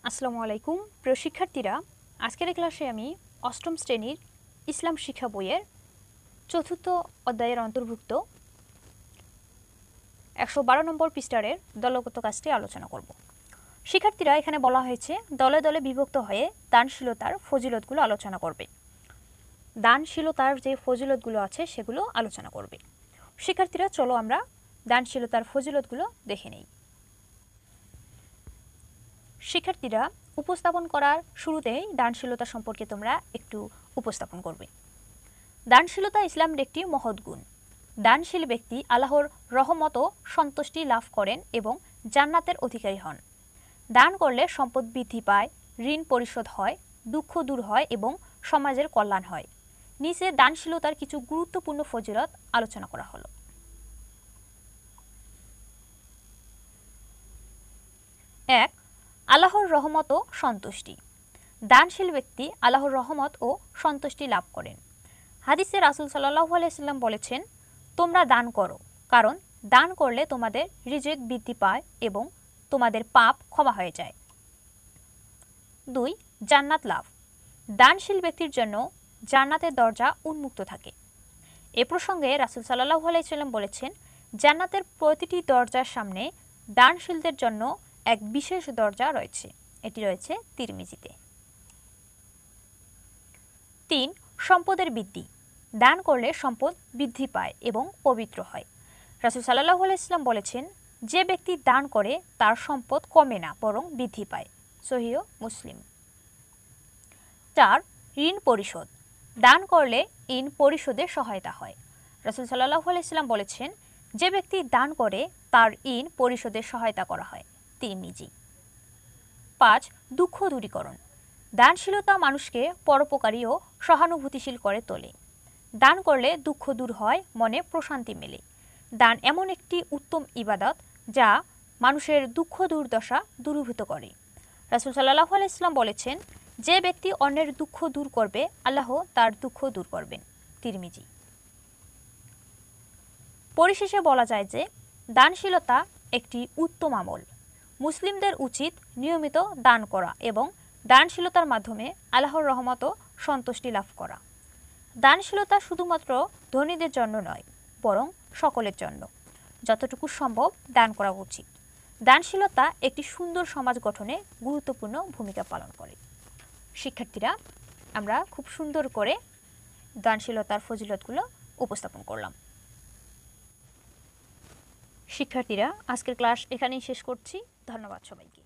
আসসালামু আলাইকুম প্রিয় শিক্ষার্থীরা, আজকের ক্লাসে আমি অষ্টম শ্রেণীর ইসলাম শিক্ষা বইয়ের চতুর্থ অধ্যায়ের অন্তর্ভুক্ত 112 নম্বর পৃষ্ঠারের দলগত কাজটি আলোচনা করব। শিক্ষার্থীরা, এখানে বলা হয়েছে দলে দলে বিভক্ত হয়ে দানশীলতার ফজিলতগুলো আলোচনা করবে। দানশীলতার যে ফজিলতগুলো আছে সেগুলো আলোচনা করবে। শিক্ষার্থীরা, চলো আমরা দানশীলতার ফজিলতগুলো দেখে নেই। শিক্ষার্থীরা, উপস্থাপন করার শুরুতেই দানশীলতা সম্পর্কে তোমরা একটু উপস্থাপন করবে। দানশীলতা ইসলামের একটি মহৎ গুণ। দানশীল ব্যক্তি আল্লাহর রহমত ও সন্তুষ্টি লাভ করেন এবং জান্নাতের অধিকারী হন। দান করলে সম্পদ বৃদ্ধি পায়, ঋণ পরিশোধ হয়, দুঃখ দূর হয় এবং সমাজের কল্যাণ হয়। নিচে দানশীলতার কিছু গুরুত্বপূর্ণ ফজিলত আলোচনা করা হলো। 1. আল্লাহর রহমত ও সন্তুষ্টি। দানশীল ব্যক্তি আল্লাহর রহমত ও সন্তুষ্টি লাভ করেন। হাদিসে রাসূল সাল্লাল্লাহু আলাইহি ওয়াসাল্লাম বলেছেন, তোমরা দান করো, কারণ দান করলে তোমাদের রিজিক বৃদ্ধি পায় এবং তোমাদের পাপ ক্ষমা হয়ে যায়। 2. জান্নাত লাভ। দানশীল ব্যক্তির জন্য জান্নাতের দরজা উন্মুক্ত থাকে। এ প্রসঙ্গে রাসূল সাল্লাল্লাহু আলাইহি ওয়াসাল্লাম বলেছেন, জান্নাতের প্রতিটি দরজার সামনে দানশীলদের জন্য এক বিশেষ দরজা রয়েছে। এটি রয়েছে তিরমিজিতে। 3. সম্পদের বৃদ্ধি। দান করলে সম্পদ বৃদ্ধি পায় এবং পবিত্র হয়। রাসূল সাল্লাল্লাহু আলাইহি ওয়াসাল্লাম বলেছেন, যে ব্যক্তি দান করে তার সম্পদ কমে না, বরং বৃদ্ধি পায়। সহিহ মুসলিম। 4. ঋণ পরিশোধ। দান করলে ঋণ পরিশোধে সহায়তা হয়। রাসূল সাল্লাল্লাহু আলাইহি ওয়াসাল্লাম বলেছেন, যে ব্যক্তি দান করে তার ঋণ পরিশোধে সহায়তা করা হয়। তিরমিজি। 5. দুঃখ দূরীকরণ। দানশীলতা মানুষকে পরোপকারী ও সহানুভূতিশীল করে তোলে। দান করলে দুঃখ দূর হয়, মনে প্রশান্তি মেলে। দান এমন একটি উত্তম ইবাদত যা মানুষের দুঃখ দুর্দশা দূরীভূত করে। রাসূল সাল্লাল্লাহু আলাইহি ওয়াসাল্লাম বলেছেন, যে ব্যক্তি অন্যের দুঃখ দূর করবে, আল্লাহ তার দুঃখ দূর করবেন। তিরমিজি। পরিশেষে বলা যায় যে দানশীলতা একটি উত্তম আমল। মুসলিমদের উচিত নিয়মিত দান করা এবং দানশীলতার মাধ্যমে আল্লাহর রহমত ও সন্তুষ্টি লাভ করা। দানশীলতা শুধুমাত্র ধনীদের জন্য নয়, বরং সকলের জন্য যতটুকু সম্ভব দান করা উচিত। দানশীলতা একটি সুন্দর সমাজ গঠনে গুরুত্বপূর্ণ ভূমিকা পালন করে। শিক্ষার্থীরা, আমরা খুব সুন্দর করে দানশীলতার ফজিলতগুলো উপস্থাপন করলাম। শিক্ষার্থীরা, আজকের ক্লাস এখানেই শেষ করছি। ধন্যবাদ সবাইকে।